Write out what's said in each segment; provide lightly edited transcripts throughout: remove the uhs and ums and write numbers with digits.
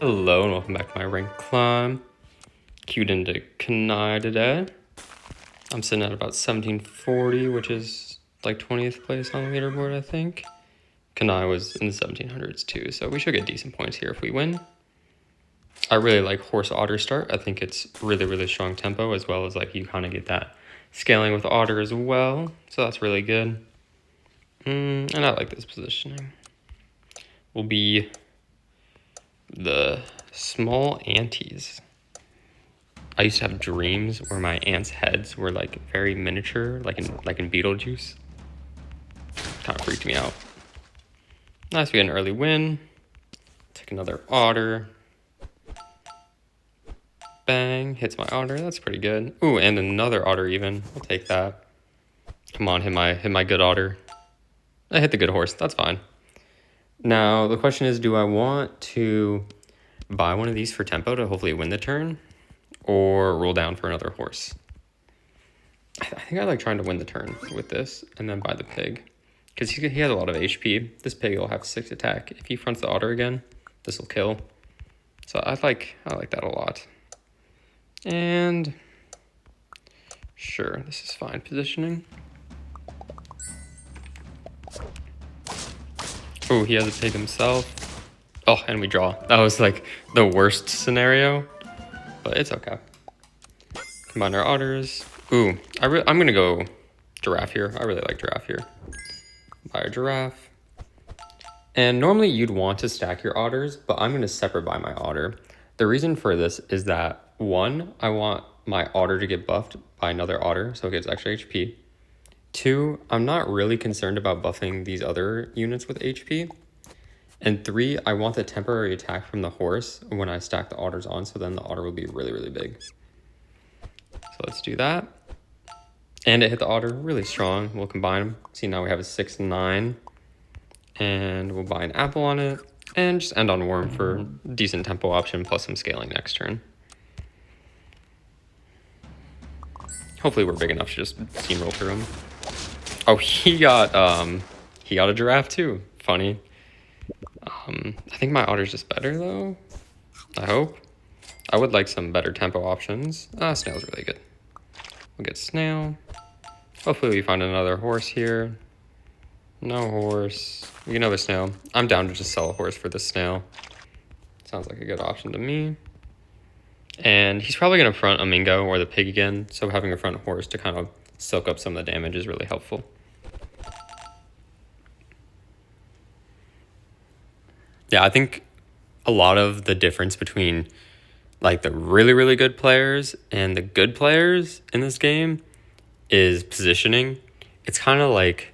Hello and welcome back to my rank climb. Queued into Kanai today. I'm sitting at about 1740, which is like 20th place on the leaderboard, I think. Kanai was in the 1700s too, so we should get decent points here if we win. I really like Horse Otter start. I think it's really strong tempo, as well as like you kind of get that scaling with Otter as well, so that's really good. And I like this positioning. Will be the small antes. I used to have dreams where my aunt's heads were like very miniature, like in Beetlejuice. Kind of freaked me out. Nice, we get an early win. Take another Otter. Bang, hits my Otter. That's pretty good. Ooh, and another Otter even. I'll take that. Come on, hit my good Otter. I hit the good horse. That's fine. Now the question is, do I want to buy one of these for tempo to hopefully win the turn, or roll down for another horse? I think I like trying to win the turn with this and then buy the pig, because he has a lot of HP. This pig will have 6 attack. If he fronts the Otter again, this will kill. So I like that a lot. And sure, this is fine positioning. Oh, he has a pig himself. Oh, and we draw. That was like the worst scenario, but it's okay. Combine our Otters. Ooh, I'm gonna go Giraffe here. I really like Giraffe here. Buy a Giraffe. And normally you'd want to stack your Otters, but I'm gonna separate buy my Otter. The reason for this is that, one, I want my Otter to get buffed by another Otter, so it gets extra HP. Two, I'm not really concerned about buffing these other units with HP. And three, I want the temporary attack from the horse when I stack the Otters on, so then the Otter will be really big. So let's do that. And it hit the Otter really strong. We'll combine them. See, now we have a 6-9. And we'll buy an apple on it. And just end on Worm for decent tempo option plus some scaling next turn. Hopefully we're big enough to just steamroll through him. Oh, he got a Giraffe too. Funny. I think my Otter's just better though. I hope. I would like some better tempo options. Snail's really good. We'll get Snail. Hopefully we find another horse here. No horse. We get another Snail. I'm down to just sell a horse for this Snail. Sounds like a good option to me. And he's probably going to front a Mingo or the pig again, so having a front horse to kind of soak up some of the damage is really helpful. Yeah, I think a lot of the difference between like the really good players and the good players in this game is positioning. It's kind of like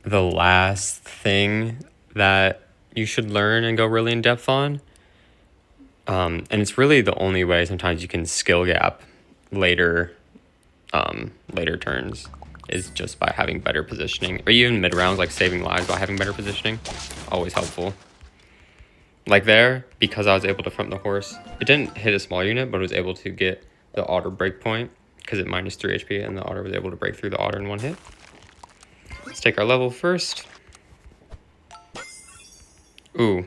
the last thing that you should learn and go really in depth on. And it's really the only way sometimes you can skill gap later turns, is just by having better positioning, or even mid rounds, like saving lives by having better positioning. Always helpful. Like there, because I was able to front the horse, it didn't hit a small unit, but it was able to get the Otter break point because it minus 3 HP, and the Otter was able to break through the Otter in one hit. Let's take our level first. Ooh.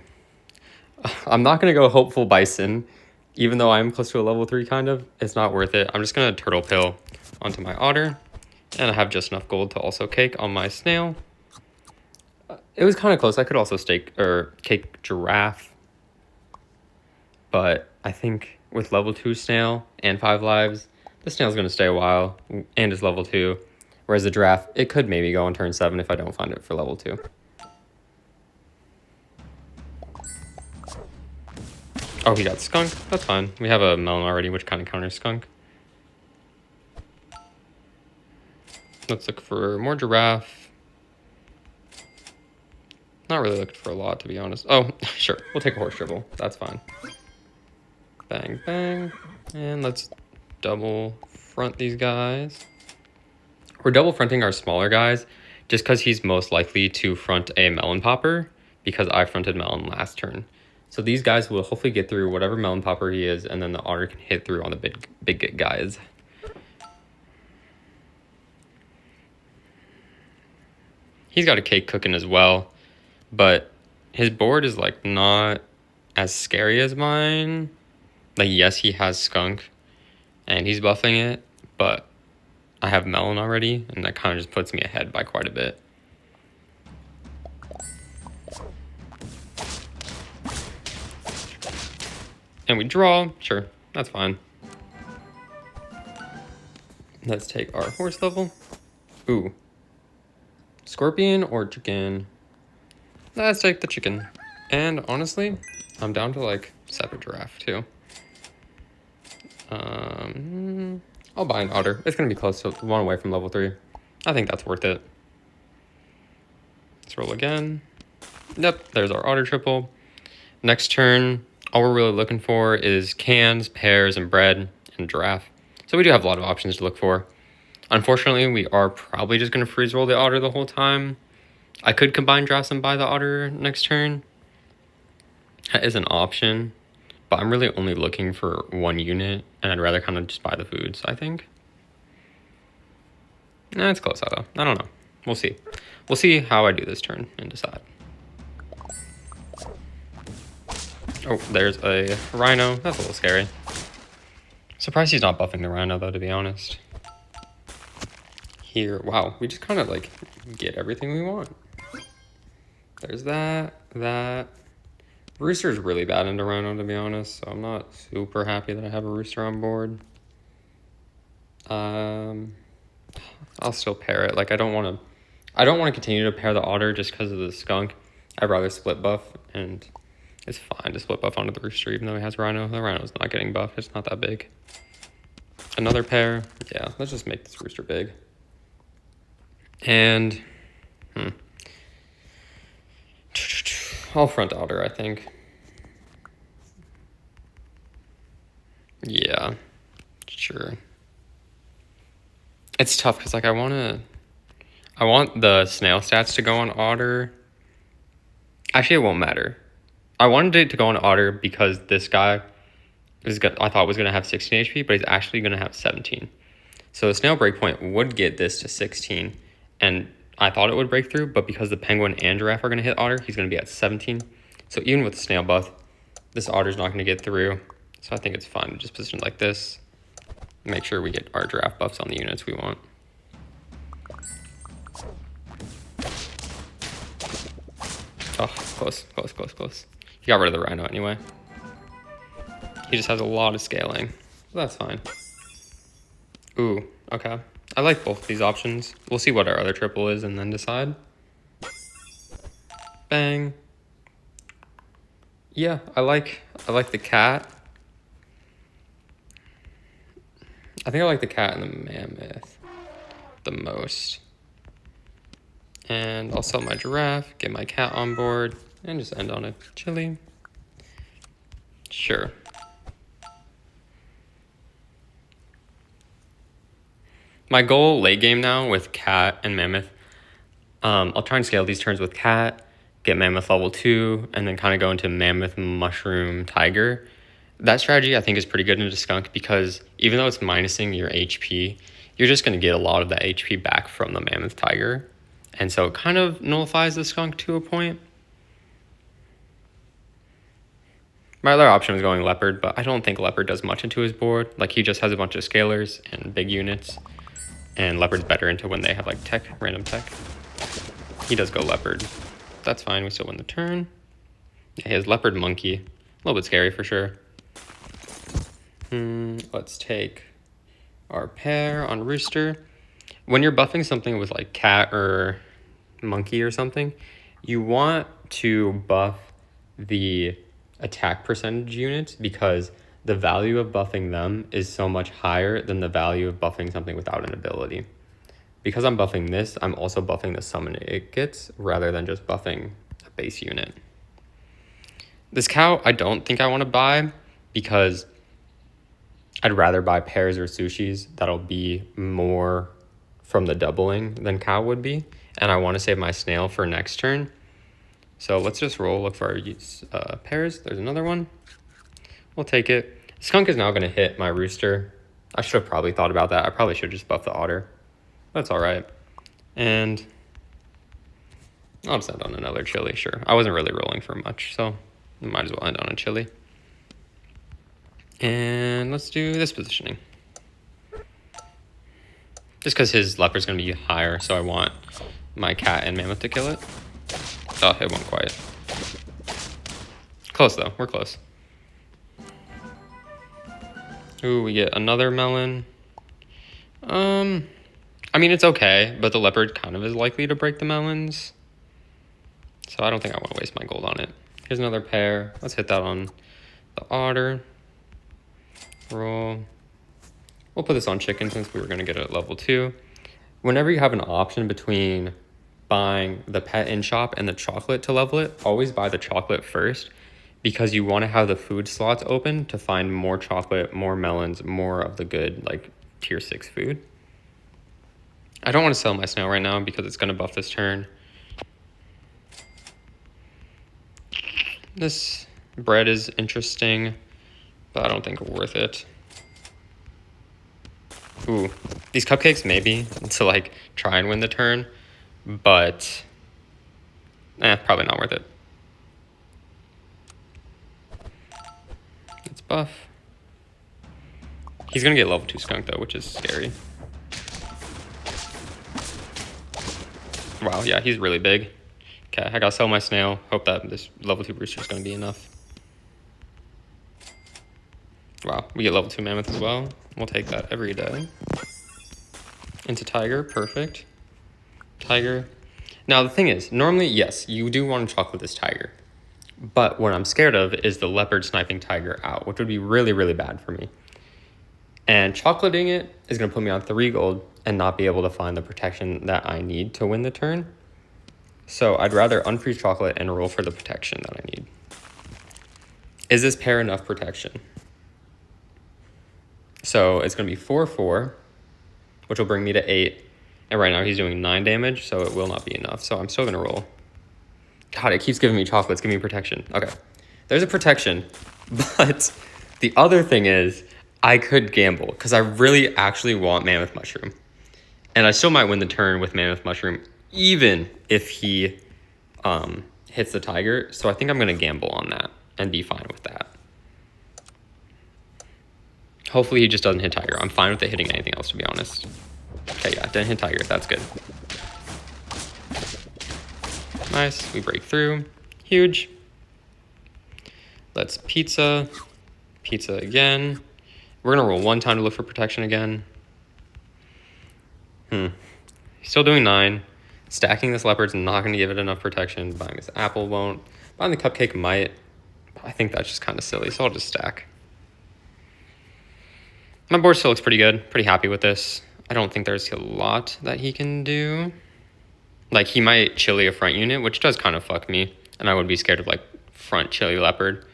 I'm not going to go Hopeful Bison, even though I'm close to a level 3 kind of. It's not worth it. I'm just going to Turtle Pill onto my Otter, and I have just enough gold to also cake on my Snail. It was kind of close. I could also cake Giraffe, but I think with level 2 Snail and 5 lives, the Snail's going to stay a while and is level 2, whereas the Giraffe, it could maybe go on turn 7 if I don't find it for level 2. Oh, he got Skunk. That's fine. We have a Melon already, which kind of counters Skunk. Let's look for more Giraffe. Not really looking for a lot, to be honest. Oh, sure. We'll take a Horse Dribble. That's fine. Bang, bang. And let's double front these guys. We're double fronting our smaller guys just because he's most likely to front a Melon Popper, because I fronted Melon last turn. So these guys will hopefully get through whatever Melon Popper he is, and then the Otter can hit through on the big guys. He's got a cake cooking as well, but his board is like not as scary as mine. Like, yes, he has skunk, and he's buffing it, but I have melon already, and that kind of just puts me ahead by quite a bit. And we draw, sure, that's fine. Let's take our horse level. Ooh. Scorpion or chicken? Let's take the chicken. And honestly, I'm down to like separate giraffe too. I'll buy an otter. It's gonna be close to one away from level 3. I think that's worth it. Let's roll again. Yep, there's our otter triple. Next turn, all we're really looking for is cans, pears, and bread, and giraffe. So we do have a lot of options to look for. Unfortunately, we are probably just going to freeze roll the otter the whole time. I could combine drafts and buy the otter next turn. That is an option, but I'm really only looking for one unit, and I'd rather kind of just buy the foods, I think. Nah, it's close though. I don't know. We'll see. We'll see how I do this turn and decide. Oh, there's a rhino. That's a little scary. Surprised he's not buffing the rhino though, to be honest. Here, wow, we just kind of like get everything we want. There's that. Rooster's really bad into rhino, to be honest, so I'm not super happy that I have a rooster on board. I'll still pair it. Like, I don't want to continue to pair the otter just because of the skunk. I'd rather split buff, and it's fine to split buff onto the rooster even though he has rhino. The rhino's not getting buffed. It's not that big. Another pair. Yeah, let's just make this rooster big. And I'll front otter, I think. Yeah, sure. It's tough because like I want the snail stats to go on otter. Actually, it won't matter. I wanted it to go on otter because this guy I thought was going to have 16 HP, but he's actually going to have 17. So the snail breakpoint would get this to 16, and I thought it would break through, but because the penguin and giraffe are going to hit otter, he's going to be at 17. So even with the snail buff, this otter's not going to get through. So I think it's fine to just position it like this. Make sure we get our giraffe buffs on the units we want. Oh, close. He got rid of the rhino anyway. He just has a lot of scaling. So that's fine. Ooh, okay. I like both of these options. We'll see what our other triple is and then decide. Bang. Yeah, I like the cat. I think I like the cat and the mammoth the most. And I'll sell my giraffe, get my cat on board, and just end on a chili. Sure. My goal late game now with cat and mammoth, I'll try and scale these turns with cat, get mammoth level 2, and then kind of go into mammoth, mushroom, tiger. That strategy I think is pretty good into skunk because even though it's minusing your HP, you're just going to get a lot of that HP back from the mammoth tiger. And so it kind of nullifies the skunk to a point. My other option was going leopard, but I don't think leopard does much into his board. Like, he just has a bunch of scalers and big units. And leopard's better into when they have like tech, random tech. He does go leopard. That's fine, we still win the turn. Yeah, he has leopard monkey. A little bit scary for sure. Let's take our pair on rooster. When you're buffing something with like cat or monkey or something, you want to buff the attack percentage units because the value of buffing them is so much higher than the value of buffing something without an ability. Because I'm buffing this, I'm also buffing the summon it gets rather than just buffing a base unit. This cow, I don't think I want to buy because I'd rather buy pears or sushis that'll be more from the doubling than cow would be. And I want to save my snail for next turn. So let's just roll, look for our pears. There's another one. We'll take it. Skunk is now going to hit my rooster. I should have probably thought about that. I probably should just buff the otter. That's all right. And I'll just end on another chili, sure. I wasn't really rolling for much, so Might as well end on a chili. And let's do this positioning. Just because his leopard's going to be higher, so I want my cat and mammoth to kill it. Oh, it won't quite. Close, though. We're close. Ooh, we get another melon. I mean, it's okay, but the leopard kind of is likely to break the melons. So I don't think I want to waste my gold on it. Here's another pair. Let's hit that on the otter. Roll. We'll put this on chicken since we were going to get it at level 2. Whenever you have an option between buying the pet in shop and the chocolate to level it, always buy the chocolate first because you want to have the food slots open to find more chocolate, more melons, more of the good like tier 6 food. I don't want to sell my snail right now because it's going to buff this turn. This bread is interesting, but I don't think it's worth it. Ooh, these cupcakes maybe to like try and win the turn, but probably not worth it. Let's buff. He's gonna get level 2 skunk though, which is scary. Wow, yeah, he's really big. Okay, I gotta sell my snail. Hope that this level 2 rooster is gonna be enough. Wow, we get level 2 mammoth as well. We'll take that every day. Into tiger, perfect. Tiger. Now the thing is, normally, yes, you do want to chocolate this tiger. But what I'm scared of is the leopard sniping tiger out, which would be really, really bad for me. And chocolating it is going to put me on 3 gold and not be able to find the protection that I need to win the turn. So I'd rather unfreeze chocolate and roll for the protection that I need. Is this pair enough protection? So it's going to be 4-4, which will bring me to 8. And right now he's doing 9 damage, so it will not be enough. So I'm still going to roll. God, it keeps giving me chocolates. Give me protection. Okay. There's a protection. But the other thing is I could gamble because I really actually want Mammoth Mushroom. And I still might win the turn with Mammoth Mushroom even if he hits the tiger. So I think I'm going to gamble on that and be fine with that. Hopefully he just doesn't hit tiger. I'm fine with it hitting anything else, to be honest. Okay, yeah, didn't hit tiger. That's good. Nice. We break through. Huge. Let's pizza. Pizza again. We're going to roll 1 time to look for protection again. Still doing 9. Stacking this leopard's not going to give it enough protection. Buying this apple won't. Buying the cupcake might. I think that's just kind of silly, so I'll just stack. My board still looks pretty good. Pretty happy with this. I don't think there's a lot that he can do. Like, he might chili a front unit, which does kind of fuck me. And I would be scared of, like, front chili leopard.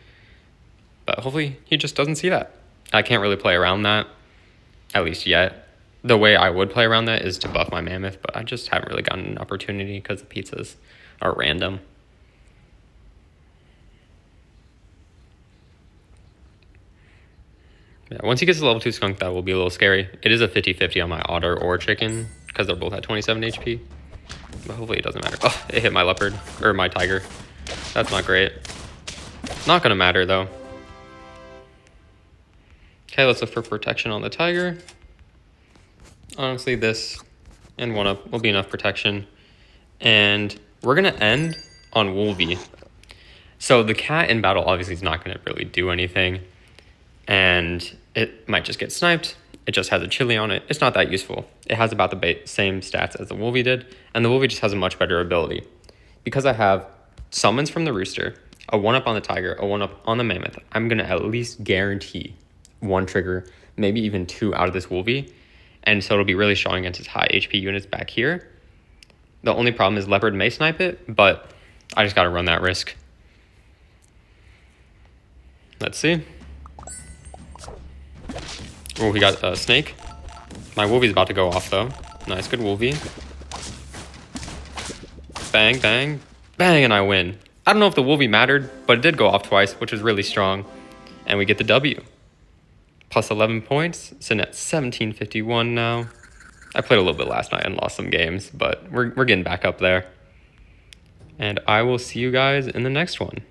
But hopefully he just doesn't see that. I can't really play around that, at least yet. The way I would play around that is to buff my mammoth, but I just haven't really gotten an opportunity because the pizzas are random. Yeah, once he gets to level 2 skunk, that will be a little scary. It is a 50-50 on my otter or chicken because they're both at 27 HP. But hopefully it doesn't matter. Oh, it hit my leopard, or my tiger. That's not great. Not going to matter, though. Okay, let's look for protection on the tiger. Honestly, this and 1-up will be enough protection. And we're going to end on Wolvie. So the cat in battle obviously is not going to really do anything. And it might just get sniped. It just has a chili on it. It's not that useful. It has about the same stats as the Wolvie did. And the Wolvie just has a much better ability. Because I have summons from the rooster, a 1-up on the tiger, a 1-up on the mammoth, I'm going to at least guarantee 1 trigger, maybe even 2 out of this Wolvie. And so it'll be really strong against his high HP units back here. The only problem is leopard may snipe it, but I just got to run that risk. Let's see. Oh, he got a snake. My Wolvie's about to go off, though. Nice, good Wolvie. Bang, bang, bang, and I win. I don't know if the Wolvie mattered, but it did go off twice, which was really strong. And we get the W. Plus 11 points, sitting at 1751 now. I played a little bit last night and lost some games, but we're getting back up there. And I will see you guys in the next one.